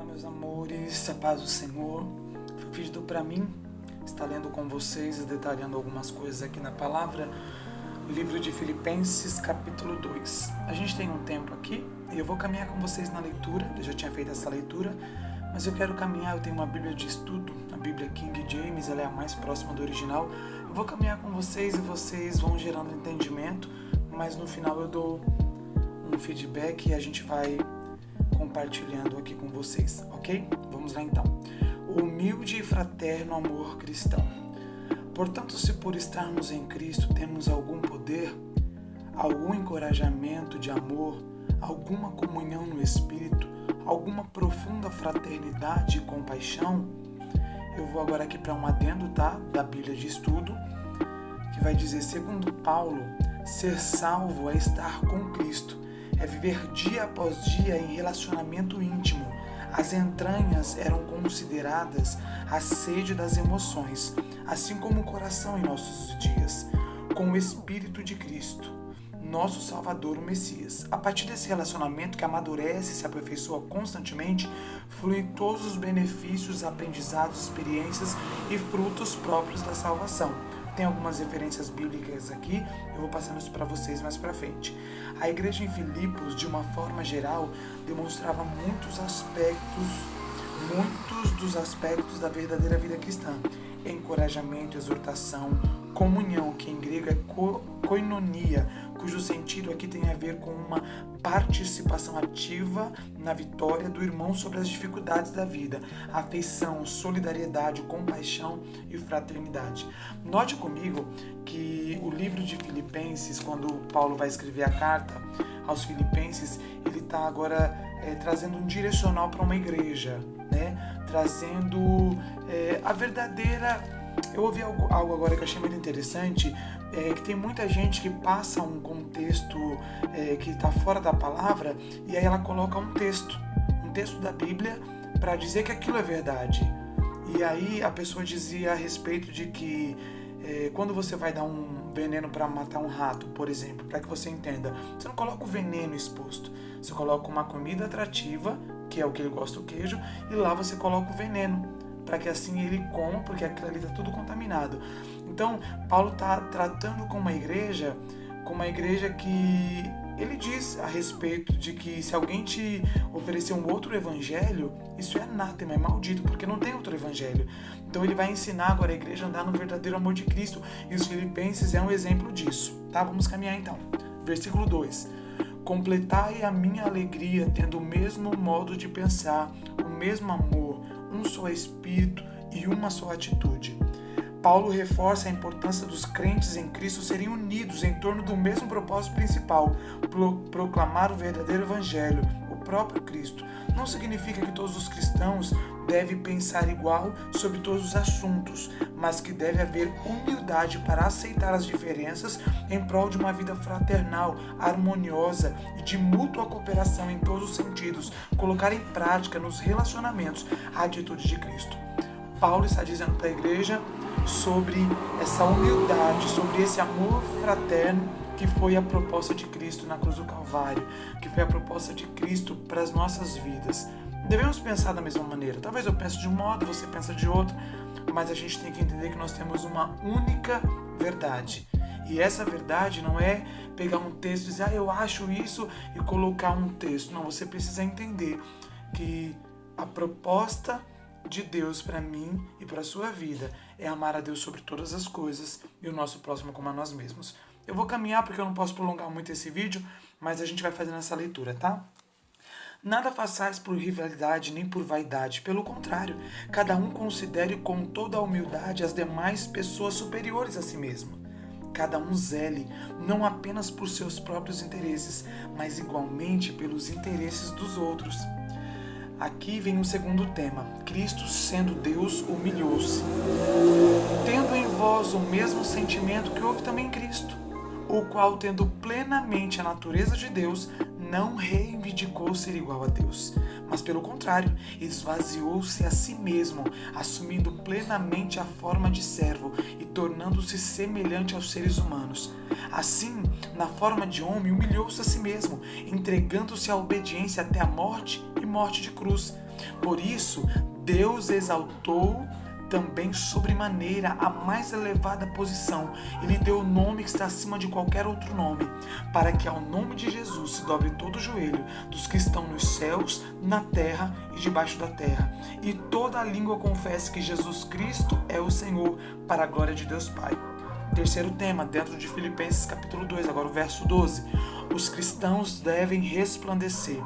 Fala, meus amores, a paz do Senhor. Foi pedido para mim estar lendo com vocês e detalhando algumas coisas aqui na palavra, livro de Filipenses, capítulo 2. A gente tem um tempo aqui e eu vou caminhar com vocês na leitura. Eu já tinha feito essa leitura, mas eu quero caminhar. Eu tenho uma Bíblia de estudo, a Bíblia King James, ela é a mais próxima do original. Eu vou caminhar com vocês e vocês vão gerando entendimento, mas no final eu dou um feedback e a gente vai compartilhando aqui com vocês, ok? Vamos lá então. O humilde e fraterno amor cristão. Portanto, se por estarmos em Cristo temos algum poder, algum encorajamento de amor, alguma comunhão no Espírito, alguma profunda fraternidade e compaixão, eu vou agora aqui para um adendo, tá? Da Bíblia de Estudo, que vai dizer, segundo Paulo, ser salvo é estar com Cristo, é viver dia após dia em relacionamento íntimo. As entranhas eram consideradas a sede das emoções, assim como o coração em nossos dias, com o Espírito de Cristo, nosso Salvador, o Messias. A partir desse relacionamento que amadurece e se aperfeiçoa constantemente, fluem todos os benefícios, aprendizados, experiências e frutos próprios da salvação. Tem algumas referências bíblicas aqui, eu vou passando isso para vocês mais para frente. A igreja em Filipos, de uma forma geral, demonstrava muitos dos aspectos da verdadeira vida cristã. Encorajamento, exortação, comunhão, que em grego é koinonia, cujo sentido aqui tem a ver com uma participação ativa na vitória do irmão sobre as dificuldades da vida, afeição, solidariedade, compaixão e fraternidade. Note comigo que o livro de Filipenses, quando Paulo vai escrever a carta aos Filipenses, ele está agora trazendo um direcional para uma igreja, né? Trazendo a verdadeira... Eu ouvi algo agora que eu achei muito interessante, que tem muita gente que passa um contexto que está fora da palavra, e aí ela coloca um texto da Bíblia para dizer que aquilo é verdade. E aí a pessoa dizia a respeito de que quando você vai dar um veneno para matar um rato, por exemplo, para que você entenda, você não coloca o veneno exposto, você coloca uma comida atrativa, que é o que ele gosta, o queijo, e lá você coloca o veneno, para que assim ele coma, porque aquilo ali está tudo contaminado. Então, Paulo está tratando com uma igreja que ele diz a respeito de que se alguém te oferecer um outro evangelho, isso é anátema, é maldito, porque não tem outro evangelho. Então ele vai ensinar agora a igreja a andar no verdadeiro amor de Cristo, e os Filipenses é um exemplo disso, tá? Vamos caminhar então. Versículo 2. Completai a minha alegria, tendo o mesmo modo de pensar, o mesmo amor, um só espírito e uma só atitude. Paulo reforça a importância dos crentes em Cristo serem unidos em torno do mesmo propósito principal, proclamar o verdadeiro evangelho, o próprio Cristo. Não significa que todos os cristãos devem pensar igual sobre todos os assuntos, mas que deve haver humildade para aceitar as diferenças em prol de uma vida fraternal, harmoniosa e de mútua cooperação em todos os sentidos, colocar em prática nos relacionamentos a atitude de Cristo. Paulo está dizendo para a igreja sobre essa humildade, sobre esse amor fraterno que foi a proposta de Cristo na cruz do Calvário, que foi a proposta de Cristo para as nossas vidas. Devemos pensar da mesma maneira. Talvez eu pense de um modo, você pensa de outro, mas a gente tem que entender que nós temos uma única verdade. E essa verdade não é pegar um texto e dizer, eu acho isso, e colocar um texto. Não, você precisa entender que a proposta de Deus para mim e para a sua vida é amar a Deus sobre todas as coisas e o nosso próximo como a nós mesmos. Eu vou caminhar porque eu não posso prolongar muito esse vídeo, mas a gente vai fazendo essa leitura, tá? Nada façais por rivalidade nem por vaidade, pelo contrário, cada um considere com toda a humildade as demais pessoas superiores a si mesmo. Cada um zele, não apenas por seus próprios interesses, mas igualmente pelos interesses dos outros. Aqui vem o segundo tema. Cristo, sendo Deus, humilhou-se, tendo em vós o mesmo sentimento que houve também em Cristo, o qual, tendo plenamente a natureza de Deus, não reivindicou ser igual a Deus, mas pelo contrário, esvaziou-se a si mesmo, assumindo plenamente a forma de servo e tornando-se semelhante aos seres humanos. Assim, na forma de homem, humilhou-se a si mesmo, entregando-se à obediência até a morte e morte de cruz. Por isso, Deus exaltou também sobremaneira a mais elevada posição. Ele deu o nome que está acima de qualquer outro nome, para que ao nome de Jesus se dobre todo o joelho dos que estão nos céus, na terra e debaixo da terra, e toda a língua confesse que Jesus Cristo é o Senhor, para a glória de Deus Pai. Terceiro tema, dentro de Filipenses capítulo 2, agora o verso 12. Os cristãos devem resplandecer.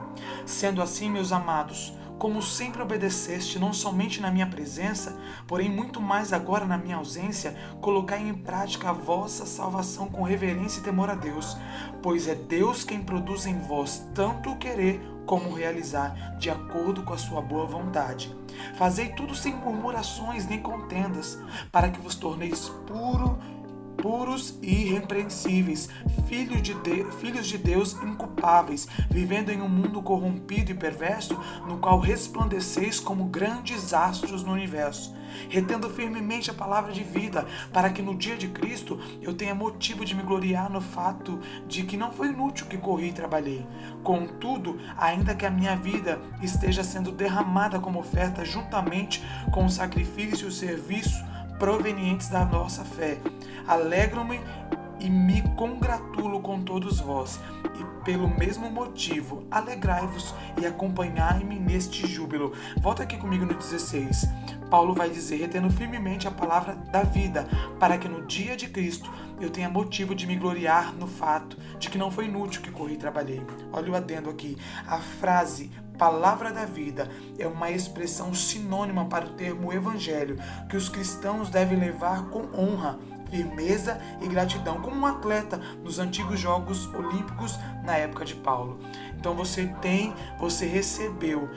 Sendo assim, meus amados, como sempre obedeceste, não somente na minha presença, porém muito mais agora na minha ausência, colocai em prática a vossa salvação com reverência e temor a Deus, pois é Deus quem produz em vós tanto o querer como o realizar, de acordo com a sua boa vontade. Fazei tudo sem murmurações nem contendas, para que vos torneis puros e irrepreensíveis, filhos de Deus inculpáveis, vivendo em um mundo corrompido e perverso, no qual resplandeceis como grandes astros no universo, retendo firmemente a palavra de vida, para que no dia de Cristo eu tenha motivo de me gloriar no fato de que não foi inútil que corri e trabalhei. Contudo, ainda que a minha vida esteja sendo derramada como oferta juntamente com o sacrifício e o serviço provenientes da nossa fé, alegro-me e me congratulo com todos vós, e pelo mesmo motivo alegrai-vos e acompanhai-me neste júbilo. Volta aqui comigo no 16. Paulo vai dizer, retendo firmemente a palavra da vida, para que no dia de Cristo eu tenha motivo de me gloriar no fato de que não foi inútil que corri e trabalhei. Olha o adendo aqui. A frase palavra da vida é uma expressão sinônima para o termo evangelho, que os cristãos devem levar com honra, firmeza e gratidão, como um atleta nos antigos Jogos Olímpicos na época de Paulo. Então você recebeu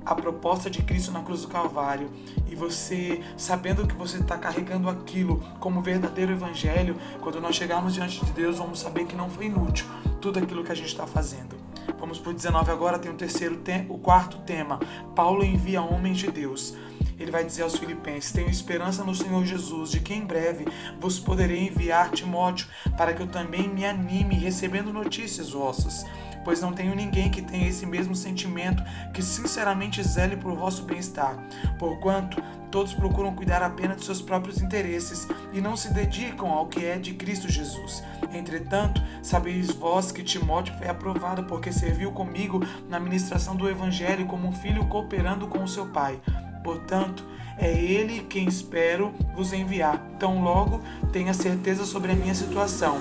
a proposta de Cristo na cruz do Calvário, e você, sabendo que você está carregando aquilo como verdadeiro evangelho, quando nós chegarmos diante de Deus, vamos saber que não foi inútil tudo aquilo que a gente está fazendo. Vamos para o 19 agora, tem o quarto tema. Paulo envia homens de Deus. Ele vai dizer aos filipenses, tenho esperança no Senhor Jesus, de que em breve vos poderei enviar Timóteo, para que eu também me anime recebendo notícias vossas, pois não tenho ninguém que tenha esse mesmo sentimento, que sinceramente zele por vosso bem-estar, porquanto todos procuram cuidar apenas de seus próprios interesses e não se dedicam ao que é de Cristo Jesus. Entretanto, sabeis vós que Timóteo foi aprovado, porque serviu comigo na ministração do Evangelho como um filho cooperando com o seu pai. Portanto, é ele quem espero vos enviar. Tão logo tenha certeza sobre a minha situação,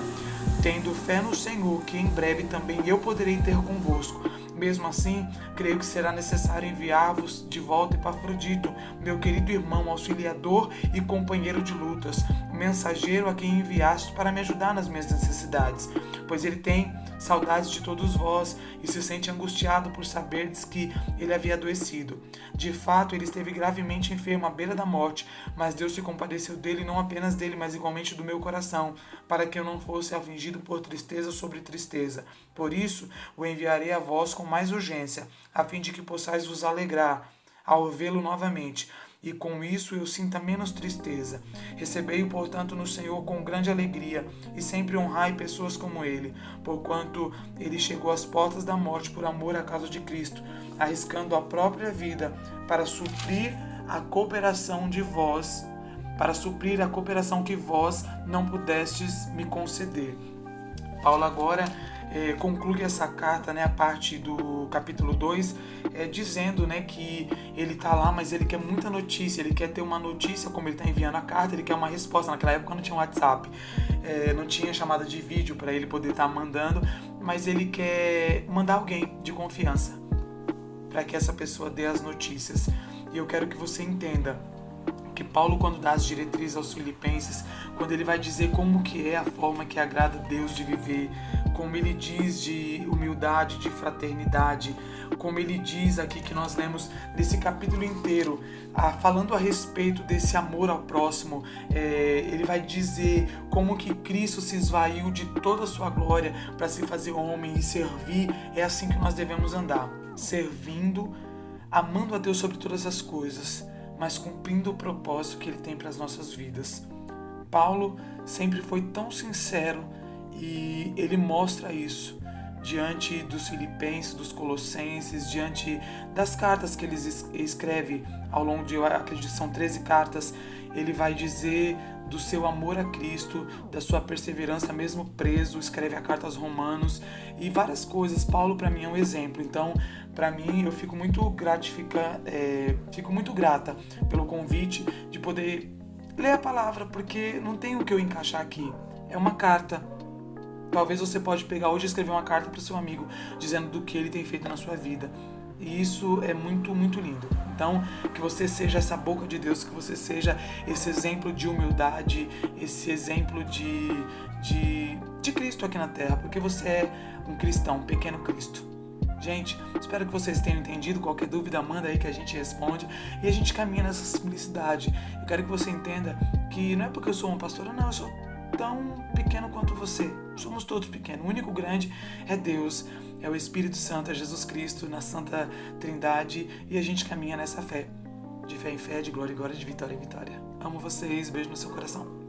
tendo fé no Senhor, que em breve também eu poderei ter convosco. Mesmo assim, creio que será necessário enviar-vos de volta Epafrodito, meu querido irmão, auxiliador e companheiro de lutas, mensageiro a quem enviaste para me ajudar nas minhas necessidades, pois ele tem saudades de todos vós e se sente angustiado por saberdes que ele havia adoecido. De fato, ele esteve gravemente enfermo à beira da morte, mas Deus se compadeceu dele, não apenas dele, mas igualmente do meu coração, para que eu não fosse afligido por tristeza sobre tristeza. Por isso, o enviarei a vós com mais urgência, a fim de que possais vos alegrar ao vê-lo novamente, e com isso eu sinta menos tristeza. Recebei-o, portanto, no Senhor com grande alegria, e sempre honrai pessoas como ele, porquanto ele chegou às portas da morte por amor à causa de Cristo, arriscando a própria vida para suprir a cooperação que vós não pudestes me conceder. Paulo agora conclui essa carta, a parte do capítulo 2, dizendo que ele está lá, mas ele quer muita notícia, ele quer ter uma notícia, como ele está enviando a carta, ele quer uma resposta. Naquela época não tinha WhatsApp, não tinha chamada de vídeo para ele poder estar mandando, mas ele quer mandar alguém de confiança para que essa pessoa dê as notícias. E eu quero que você entenda que Paulo, quando dá as diretrizes aos filipenses, quando ele vai dizer como que é a forma que agrada a Deus de viver, como ele diz de humildade, de fraternidade, como ele diz aqui que nós lemos nesse capítulo inteiro, falando a respeito desse amor ao próximo, ele vai dizer como que Cristo se esvaiu de toda a sua glória para se fazer homem e servir. É assim que nós devemos andar, servindo, amando a Deus sobre todas as coisas, mas cumprindo o propósito que ele tem para as nossas vidas. Paulo sempre foi tão sincero e ele mostra isso diante dos Filipenses, dos Colossenses, diante das cartas que ele escreve ao longo de, eu acredito que são 13 cartas, ele vai dizer do seu amor a Cristo, da sua perseverança mesmo preso, escreve a carta aos Romanos e várias coisas. Paulo para mim é um exemplo. Então, para mim, eu fico muito fico muito grata pelo convite de poder ler a palavra, porque não tem o que eu encaixar aqui. É uma carta. Talvez você pode pegar hoje e escrever uma carta para o seu amigo, dizendo do que ele tem feito na sua vida. E isso é muito, muito lindo. Então, que você seja essa boca de Deus, que você seja esse exemplo de humildade, esse exemplo de Cristo aqui na Terra, porque você é um cristão, um pequeno Cristo. Gente, espero que vocês tenham entendido. Qualquer dúvida, manda aí que a gente responde. E a gente caminha nessa simplicidade. Eu quero que você entenda que não é porque eu sou uma pastora, não, eu sou tão pequeno quanto você. Somos todos pequenos. O único grande é Deus, é o Espírito Santo, é Jesus Cristo, na Santa Trindade. E a gente caminha nessa fé. De fé em fé, de glória em glória, de vitória em vitória. Amo vocês, beijo no seu coração.